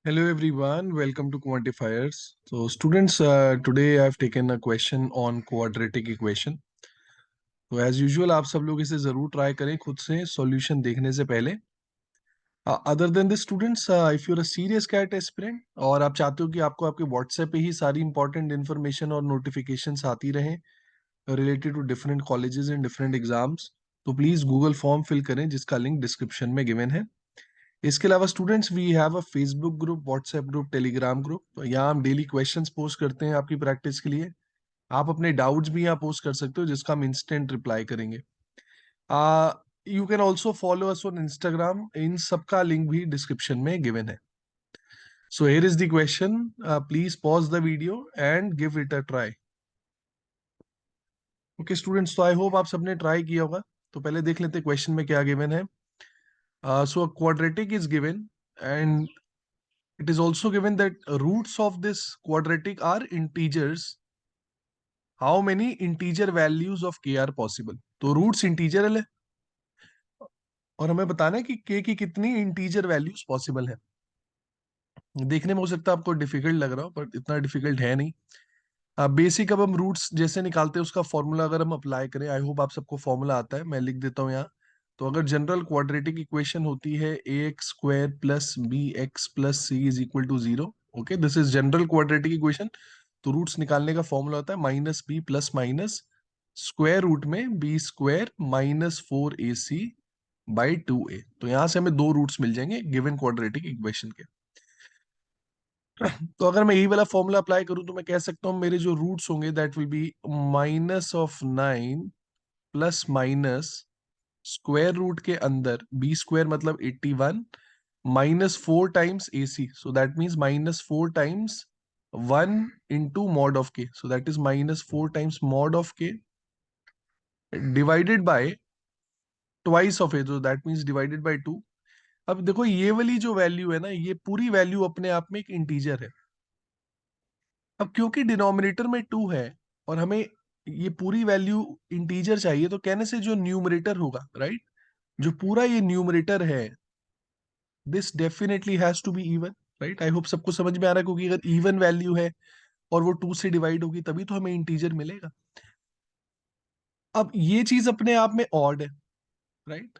Hello everyone, welcome to Quantifiers. So students, today I've taken a question on quadratic equation. तो as usual आप सब लोग इसे जरूर ट्राई करें खुद से सॉल्यूशन देखने से पहले. Other than this students, if you're a serious CAT aspirant और आप चाहते हो कि आपको आपके व्हाट्सएप पे ही सारी इंपॉर्टेंट इन्फॉर्मेशन और नोटिफिकेशंस आती रहें related to different colleges and different exams, तो प्लीज गूगल फॉर्म फिल करें जिसका लिंक डिस्क्रिप्शन में गिवन है. इसके अलावा students we have a Facebook group, WhatsApp group, Telegram group. तो यहाँ हम डेली क्वेश्चंस पोस्ट करते हैं आपकी प्रैक्टिस के लिए. आप अपने डाउट्स भी यहाँ पोस्ट कर सकते हो जिसका हम इंस्टेंट रिप्लाई करेंगे. You can also follow us on Instagram. इन सबका लिंक भी डिस्क्रिप्शन में गिवन है. So here is the question. Please pause the video and give it a try. Okay students, तो आई होप आप सबने ट्राई किया होगा. तो पहले देख लेते हैं क्वेश्चन में क्या गिवन है. So quadratic is given and it is also given that roots of this quadratic are integers. How many integer values of k are possible? तो roots इंटीजरल है और हमें बताना है कि k की कितनी इंटीजर वैल्यूज पॉसिबल है. देखने में हो सकता है आपको डिफिकल्ट लग रहा हो पर इतना डिफिकल्ट है नहीं. बेसिक अब हम रूट्स जैसे निकालते हैं उसका फॉर्मूला अगर हम अप्लाई करें, आई होप आप सबको फॉर्मूला आता है, मैं लिख देता हूँ यहाँ. तो अगर जनरल क्वाड्रेटिक इक्वेशन होती है A X square plus B X plus C is equal to zero. Okay, this is general quadratic equation. तो रूट्स निकालने का फॉर्मूला होता है minus B plus minus square root में B square minus 4ac by 2a. तो यहां से हमें दो रूट्स मिल जाएंगे गिवन क्वाड्रेटिक इक्वेशन के. तो अगर मैं यही वाला फॉर्मूला अप्लाई करूं तो मैं कह सकता हूं मेरे जो रूट्स होंगे that will be minus of 9 plus minus square root के अंदर बी स्क्वायर मतलब 81 minus 4 times A C. So that means minus 4 times 1 into mod of K. So that is minus 4 times mod of K divided by twice of A. तो that means divided by 2. अब देखो ये वाली जो value है ना, ये पूरी वैल्यू अपने आप में एक इंटीजर है. अब क्योंकि डिनोमिनेटर में 2 है और हमें ये पूरी वैल्यू इंटीजर चाहिए, तो कहने से जो न्यूमरेटर होगा, राइट, जो पूरा ये न्यूमरेटर है, this definitely has to be even. Right, I hope सबको समझ में आ रहा है, क्योंकि अगर इवन वैल्यू है और वो 2 से डिवाइड होगी तभी तो हमें इंटीजर मिलेगा. अब ये चीज अपने आप में ऑड है, राइट,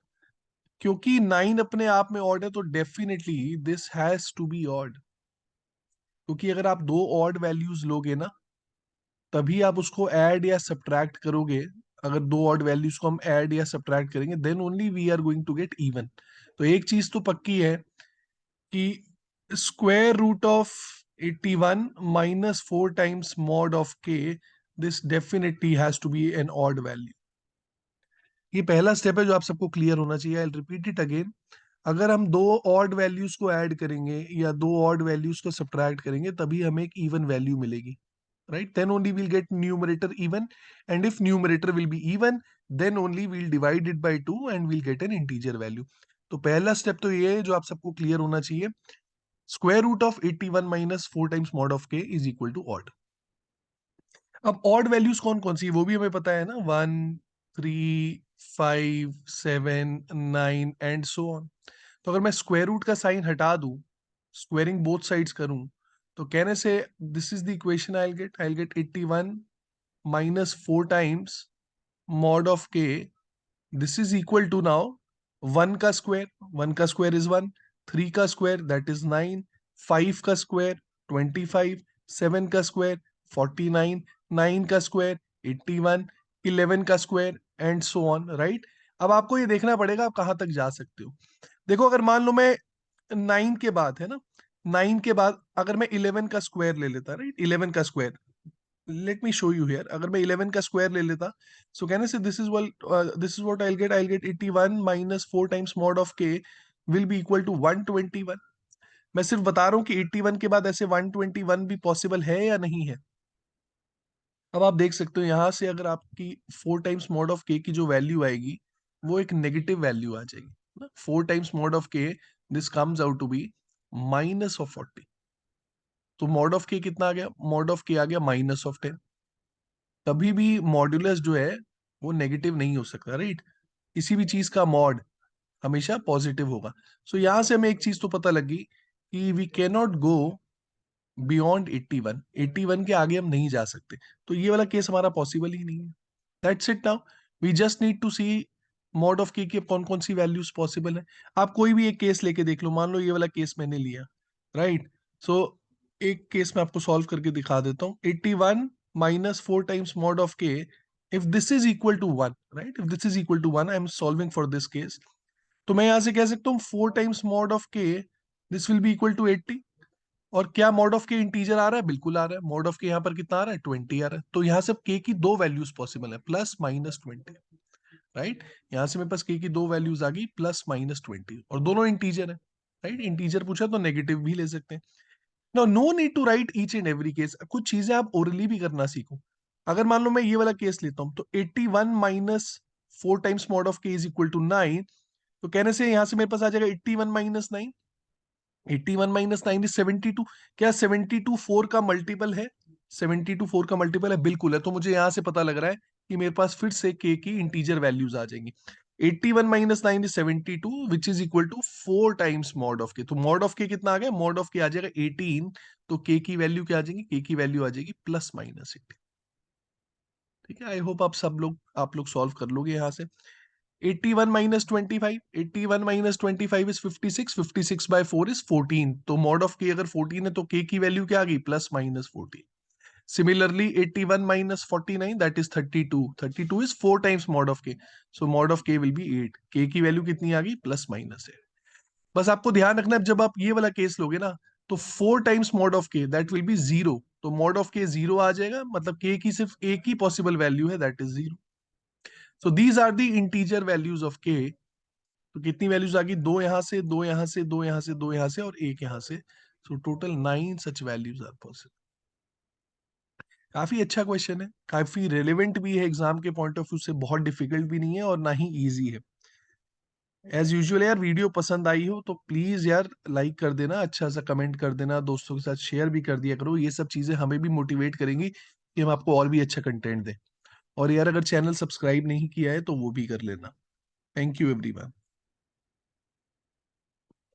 क्योंकि 9 अपने आप में ऑड है तो definitely this has to be odd. क्योंकि अगर आप दो ऑड वैल्यूज लोगे ना, तभी आप उसको ऐड या सब्ट्रैक्ट करोगे. अगर दो ऑड वैल्यूज को हम ऐड या सब्ट्रैक्ट करेंगे then only we are going to get even. तो एक चीज तो पक्की है कि square root of 81 minus 4 times mod of के, this definitely has to be an odd value. ये पहला स्टेप है जो आप सबको क्लियर होना चाहिए. I repeat it again. अगर हम दो ऑड वैल्यूज को ऐड करेंगे या दो ऑड वैल्यूज को सब्ट्रैक्ट करेंगे तभी हमें एक इवन वैल्यू मिलेगी. Right, then only we'll get numerator even, and if numerator will be even then only we'll divide it by 2 and we'll get an integer value. तो पहला स्टेप तो ये है जो आप सबको क्लियर होना चाहिए. Square root of 81 minus 4 times mod of k is equal to odd. अब ऑड वैल्यूज कौन कौन सी वो भी हमें पता है ना, 1 3 5 7 9 एंड सो ऑन. तो अगर मैं स्क्वायर रूट का साइन हटा दूं, स्क्वेयरिंग बोथ साइड्स करूं, तो कहने से this is the equation I will get 81 minus 4 times mod of k. This is equal to now 1 का स्क्वायर, 1 का स्क्वायर इज 1, 3 का स्क्वायर दैट इज 9, 5 का स्क्वायर 25, 7 का स्क्वायर 49, 9 का स्क्वायर 81, 11 का square and so on. Right, अब आपको ये देखना पड़ेगा आप कहां तक जा सकते हो. देखो अगर मान लो मैं 9 के बाद है ना, 9 के बाद अगर मैं 11 का स्क्वायर ले लेता, राइट, 11 का square, let me show you here. अगर मैं 11 का स्क्वायर ले लेता, सो कहने से this is what I will get 81 minus 4 times mod of के विल बी इक्वल टू 121. मैं सिर्फ बता रहा हूं कि 81 के बाद ऐसे 121 भी पॉसिबल है या नहीं है. अब आप देख सकते हो यहां से अगर आपकी 4 टाइम्स मॉड ऑफ के की जो वैल्यू आएगी वो एक नेगेटिव वैल्यू आ जाएगी. 4 टाइम्स मॉड ऑफ के, this comes out to be minus of 40. तो मॉड ऑफ के कितना आ गया, मॉड ऑफ के आ गया माइनस ऑफ 10. कभी भी मॉड्यूलस जो है वो नेगेटिव नहीं हो सकता, राइट. किसी भी चीज का मॉड हमेशा पॉजिटिव होगा. सो यहां से हमें एक चीज तो पता लगी कि we can not go beyond 81, 81 के आगे हम नहीं जा सकते, तो ये वाला केस हमारा पॉसिबल ही नहीं है। That's it. Now we just need to see mod of k कौन कौन सी वैल्यूज पॉसिबल है। आप कोई भी एक केस लेके देख लो, मान लो ये वाला केस मैंने लिया, राइट। सो एक केस मैं आपको सॉल्व करके दिखा देता हूँ। 81 minus 4 times mod of k, if this is equal to 1, right, if this is equal to 1, I am solving for this case, तो मैं यहां से कह सकता हूँ 4 टाइम्स मॉड ऑफ के, this will be equal to 80। और क्या मॉड ऑफ के इंटीजर आ रहा है? बिल्कुल आ रहा है। मॉड ऑफ के यहाँ पर कितना आ रहा है? 20 आ रहा है। तो यहाँ से के की दो वैल्यूज पॉसिबल है, प्लस माइनस 20, राइट। यहाँ से मेरे पास के की दो वैल्यूज आ गई, प्लस माइनस 20, और दोनों इंटीजर है, राइट। इंटीजर पूछा तो नेगेटिव भी ले सकते हैं। No no need to write each and every case, कुछ चीजें आप ओरली भी करना सीखो। अगर मान लो मैं ये वाला केस लेता हूँ, तो 81 minus 4 times mod of k is equal to 9, तो कहने से यहां से मेरे पास आ जाएगा 81 माइनस 9, 81 माइनस 9 इज 72। क्या 72 4 का मल्टीपल है? 72 4 का मल्टीपल है, बिल्कुल है। तो मुझे यहां से पता लग रहा है कि मेरे पास फिर से के की इंटीजर वैल्यूज आ जाएंगी। 81 minus 9 is 72 which is equal to 4 times mod of k. तो मॉड ऑफ के कितना आ गया? मॉड ऑफ के आ जाएगा 18, तो के की वैल्यू क्या आ जाएगी? के की वैल्यू आ जाएगी प्लस माइनस 18। ठीक है, आई होप आप लोग सॉल्व कर लोगे यहां से। 81 minus 25, 81 minus 25 is 56, 56 by 4 is 14, तो मॉड ऑफ के अगर 14 है तो के की वैल्यू क्या आ गई? Plus minus 14। Similarly 81 minus 49 that is 32, 32 is 4 times mod of k, so mod of k will be 8, k की वैल्यू कितनी आ गई? प्लस माइनस है। बस आपको ध्यान रखना है, जब आप ये वाला केस लोगे ना, तो 4 टाइम्स मॉड ऑफ के दैट विल बी 0, तो मॉड ऑफ के 0 आ जाएगा, मतलब के की सिर्फ एक ही पॉसिबल वैल्यू है, that is 0। So these are the integer values of k. तो कितनी वैल्यूज आ गई? दो यहां से, दो यहां से, दो यहां से, दो यहां से, और एक यहां से। So total 9 such values are possible. काफी अच्छा क्वेश्चन है, काफी रेलेवेंट भी है एग्जाम के पॉइंट ऑफ व्यू से, बहुत डिफिकल्ट भी नहीं है और ना ही इजी है। एज यूजुअल यार, वीडियो पसंद आई हो तो प्लीज यार लाइक कर देना, अच्छा सा कमेंट कर देना, दोस्तों के साथ शेयर भी कर दिया करो। ये सब चीजें हमें भी मोटिवेट करेंगी कि हम आपको और भी अच्छा कंटेंट दें। और यार अगर चैनल सब्सक्राइब नहीं किया है तो वो भी कर लेना। Thank you everyone.